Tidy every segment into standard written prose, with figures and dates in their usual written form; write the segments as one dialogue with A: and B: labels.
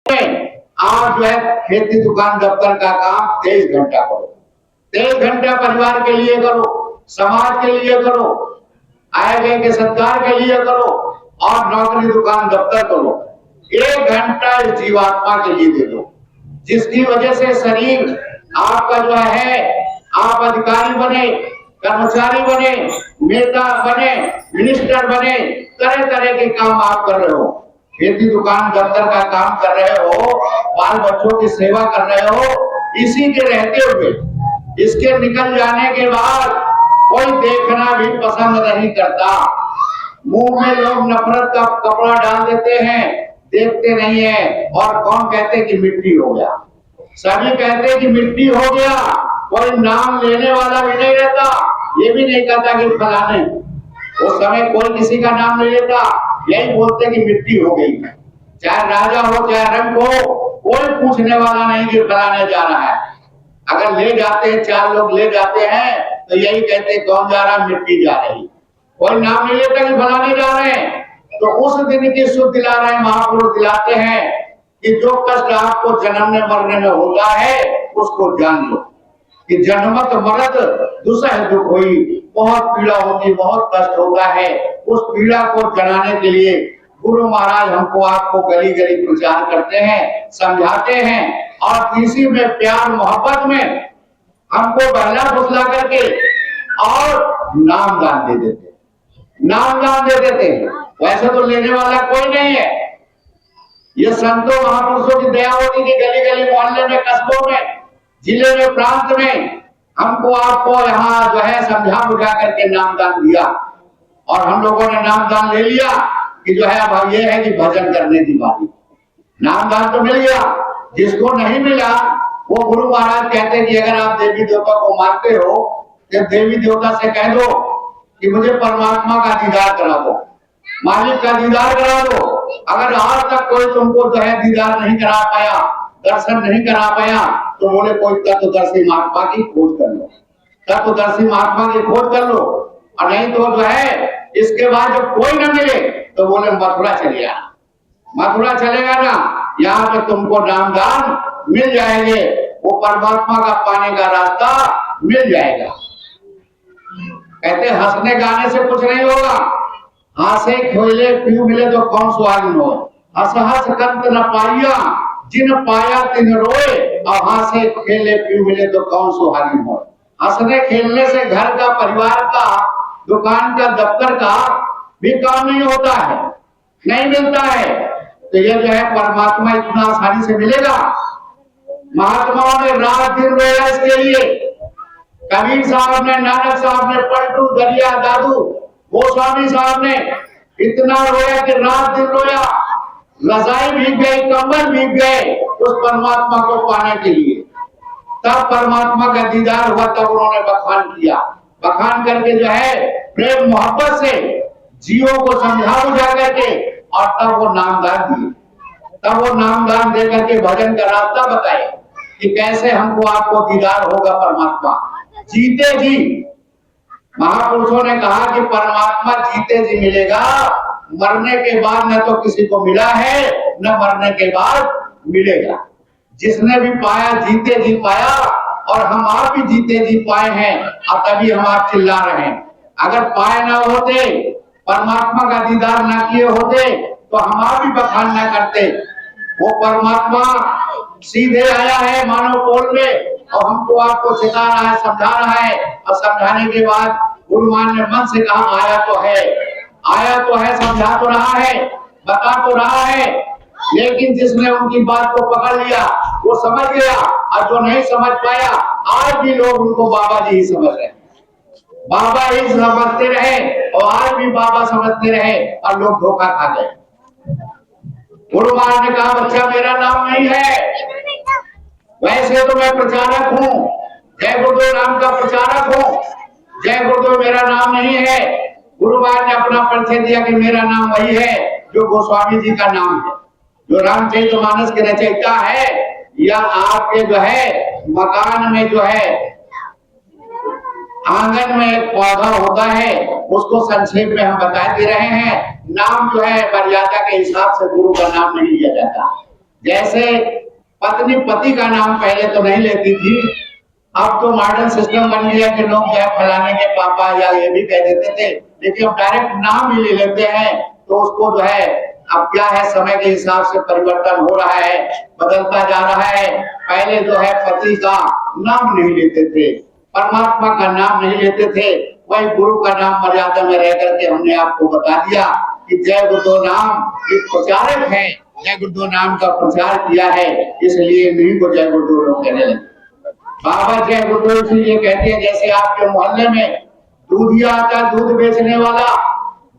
A: आप जो है खेती दुकान दफ्तर का काम 23 घंटा करो, 23 घंटा परिवार के लिए करो, समाज के लिए करो, आए गए के सत्कार के लिए करो और नौकरी दुकान दफ्तर करो। 1 घंटा इस जीवात्मा के लिए दे दो, जिसकी वजह से शरीर आपका जो है, आप अधिकारी बने, कर्मचारी बने, नेता बने, मिनिस्टर बने, तरह तरह के काम आप कर रहे हो, खेती दुकान दफ्तर का काम कर रहे हो, बाल बच्चों की सेवा कर रहे हो, इसी के रहते हुए इसके निकल जाने के बाद कोई देखना भी पसंद नहीं करता। मुंह में लोग नफरत का कपड़ा डाल देते हैं, देखते नहीं है। और कौन कहते कि मिट्टी हो गया, सभी कहते कि मिट्टी हो गया, कोई नाम लेने वाला भी नहीं रहता, ये भी नहीं कहता कि फलाने। उस समय कोई किसी का नाम नहीं लेता, यही बोलते कि मिट्टी हो गई। चाहे राजा हो चाहे रंग हो, कोई पूछने वाला नहीं कि फलाने जा रहा है। अगर ले जाते हैं, 4 लोग ले जाते हैं तो यही कहते कौन जा रहा, मिट्टी जा रही, कोई नाम नहीं लेता कि फलाने जा रहे हैं। तो उस दिन की सुध दिला रहे महापुरुष दिलाते हैं कि जो कष्ट आपको जन्मने मरने में होता है उसको जान लो कि जन्मत मरत दुसह दुख हुई, बहुत पीड़ा होती, बहुत कष्ट होता है। उस पीड़ा को जलाने के लिए गुरु महाराज हमको आपको गली गली प्रचार करते हैं, समझाते हैं और इसी में प्यार मोहब्बत में हमको बहला फुसला करके और नाम दान दे देते, नाम दान दे देते। वैसे तो लेने वाला कोई नहीं है। ये संतों महापुरुषों की दया होती कि गली गली मोहल्ले में, कस्बों में, जिले में, प्रांत में हमको आपको यहाँ जो है समझा बुझा करके नामदान दिया और हम लोगों ने नामदान ले लिया कि जो है अब ये है कि भजन करने की बारी। नामदान तो मिल गया, जिसको नहीं मिला वो गुरु महाराज कहते कि अगर आप देवी देवता को मानते हो तो देवी देवता से कह दो कि मुझे परमात्मा का दीदार करा दो, मालिक का दीदार करा दो। अगर आज तक कोई तुमको जो है दीदार नहीं करा पाया, दर्शन नहीं करा पाया, तो बोले कोई तत्वदर्शी महात्मा की खोज कर लो, तत्वदर्शी महात्मा की खोज कर लो। और नहीं तो जो है इसके बाद जब कोई न मिले तो बोले मथुरा चले आना, मथुरा चलेगा ना, यहाँ पे तुमको नामदान मिल जाएंगे, वो परमात्मा का पाने का रास्ता मिल जाएगा। कहते हंसने गाने से कुछ नहीं होगा, हासे खेले पीऊ मिले तो कौन सुहागिन हो, हंस हंस कंत न पाइया जिन पाया तिन रोए, और हासे खेले पीऊ मिले तो कौन सुहागिन हो। हंसने खेलने से घर का, परिवार का, दुकान का, दफ्तर का भी काम नहीं होता है, नहीं मिलता है। तो ये जो है परमात्मा इतना आसानी से मिलेगा। महात्माओं ने रात दिन रोया इसके लिए, कबीर साहब ने, नानक साहब ने, पलटू, दरिया, दादू, गोस्वामी साहब ने इतना रोया कि रात दिन रोया, रजाई भीग गई, कंबल भीग गए उस परमात्मा को पाने के लिए। तब परमात्मा का दीदार हुआ, तब उन्होंने बखान किया, बखान करके जो है प्रेम मोहब्बत से जीवों को समझा बुझा करके और तब वो नामदान दिए, तब वो नामदान दे करके भजन का रास्ता बताए कि कैसे हमको आपको दीदार होगा परमात्मा जीते जी। महापुरुषों ने कहा कि परमात्मा जीते जी मिलेगा, मरने के बाद न तो किसी को मिला है न मरने के बाद मिलेगा। जिसने भी पाया जीते जी पाया, और हम आप भी जीते जी पाए हैं और तभी हम आप चिल्ला रहे हैं। अगर पाए ना होते, परमात्मा का दीदार ना किए होते तो हम आप भी बखान ना करते। वो परमात्मा सीधे आया है मानव कोल में और हमको आपको सिखा रहा है, समझा रहा है, और समझाने के बाद गुरुमान ने मन से कहा आया तो है, आया तो है, समझा तो रहा है, बता तो रहा है। लेकिन जिसने उनकी बात को पकड़ लिया वो समझ गया, और जो नहीं समझ पाया आज भी लोग उनको बाबा जी ही समझ रहे हैं, बाबा ही समझते रहे और आज भी बाबा समझते रहे और लोग धोखा खा गए। गुरु महाराज ने कहा बच्चा मेरा नाम नहीं है, वैसे तो मैं प्रचारक हूँ, जय गुरुदेव नाम का प्रचारक हूँ, जय गुरुदेव मेरा नाम नहीं है। गुरु महाराज ने अपना परिचय दिया कि मेरा नाम वही है जो गोस्वामी जी का नाम है, जो रामचरितमानस के रचयिता है, या आपके जो है मकान में जो है आंगन में एक पौधा होता है, उसको संक्षेप में हम बता दे रहे हैं। नाम जो है मर्यादा के हिसाब से गुरु का नाम नहीं लिया जाता, जैसे पत्नी पति का नाम पहले तो नहीं लेती थी, अब तो मॉडर्न सिस्टम बन गया कि लोग जो है फलाने के पापा या ये भी कह देते थे, लेकिन अब डायरेक्ट नाम ही ले लेते हैं। तो उसको जो है अब क्या है, समय के हिसाब से परिवर्तन हो रहा है, बदलता जा रहा है। पहले जो है पति का नाम नहीं लेते थे, परमात्मा का नाम नहीं लेते थे, वही गुरु का नाम मर्यादा में रह करके हमने आपको बता दिया कि जय गुरुदेव नाम एक प्रचारक है, जय गुरुदेव नाम का प्रचार किया है, इसलिए नहीं को जय गुरुदेव लोग कहने लगे। बाबा जय गुरुदेव इसलिए कहते हैं, जैसे आपके मोहल्ले में दूधिया आता, दूध बेचने वाला,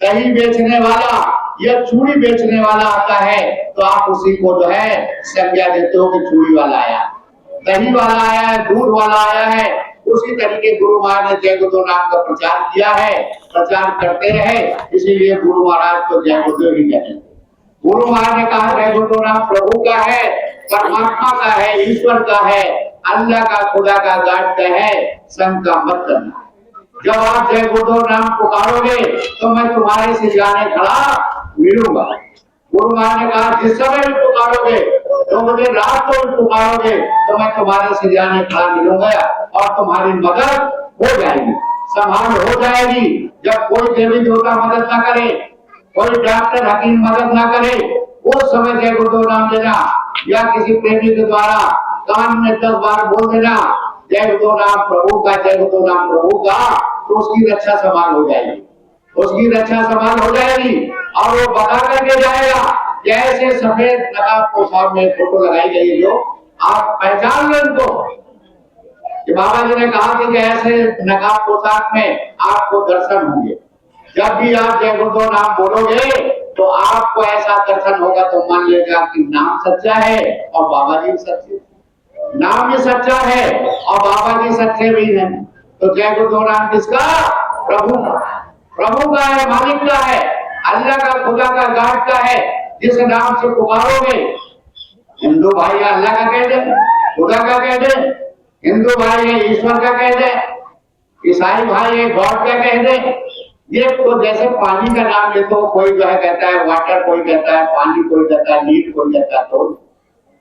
A: दही बेचने वाला या चूड़ी बेचने वाला आता है, तो आप उसी को जो है संज्ञा देते हो कि चूड़ी वाला आया, दही वाला आया है, दूध वाला आया है। उसी तरीके गुरु महाराज ने जय गुरुदेव नाम का प्रचार किया है, प्रचार करते रहे, इसीलिए गुरु महाराज को जय गुरुदेव ही कहते हैं। गुरु महाराज ने कहा जय गुरुदेव नाम प्रभु का है, परमात्मा का है, ईश्वर का है, अल्लाह का, खुदा का, गाड का है, संग का मत करना। जब आप जय गुरुदेव नाम पुकारोगे तो मैं तुम्हारे से जाने खड़ा मिलूंगा। गुरु महाराज ने कहा जिस समय भी पुकारोगे तो मुझे रात को भी पुकारोगे तो मैं तुम्हारे से जाने खड़ा मिलूंगा और तुम्हारी मदद हो जाएगी, संभाल हो जाएगी। जब कोई देवी देवता मदद ना करे, कोई डॉक्टर हकीम मदद ना करे, उस समय जय गुरुदेव नाम लेना, या किसी प्रेमी के द्वारा कान में 10 बार बोल देना जय गुरुदेव नाम प्रभु का, जय गुरुदेव नाम प्रभु का, तो उसकी रक्षा संभाल हो जाएगी, उसकी रक्षा संभाल हो जाएगी। और वो बता करके जाएगा, जैसे सफेद नकाब पोशाक में फोटो लगाई गई है, जो आप पहचान लो इनको। बाबा जी ने कहा कि ऐसे नकाब पोशाक में आपको दर्शन होंगे, जब भी आप जय गुरुदेव नाम बोलोगे तो आपको ऐसा दर्शन होगा, तो मान लेगा कि नाम सच्चा है और बाबा जी सच्चे, नाम भी सच्चा है और बाबा जी सच्चे भी हैं। तो जय गुरुदेव नाम किसका? प्रभु का, प्रभु का है, मालिक का है, अल्लाह का, खुदा का, गाड का है। जिस नाम से पुकारोगे, हिंदू भाई अल्लाह का कह दे, खुदा का कह दे, हिंदू भाई है ईश्वर का कह दे, ईसाई भाई है गॉड का कह दे। ये तो जैसे पानी का नाम ले तो कोई जो है कहता है वाटर, कोई कहता है पानी, कोई कहता है नीट, कोई कहता है तो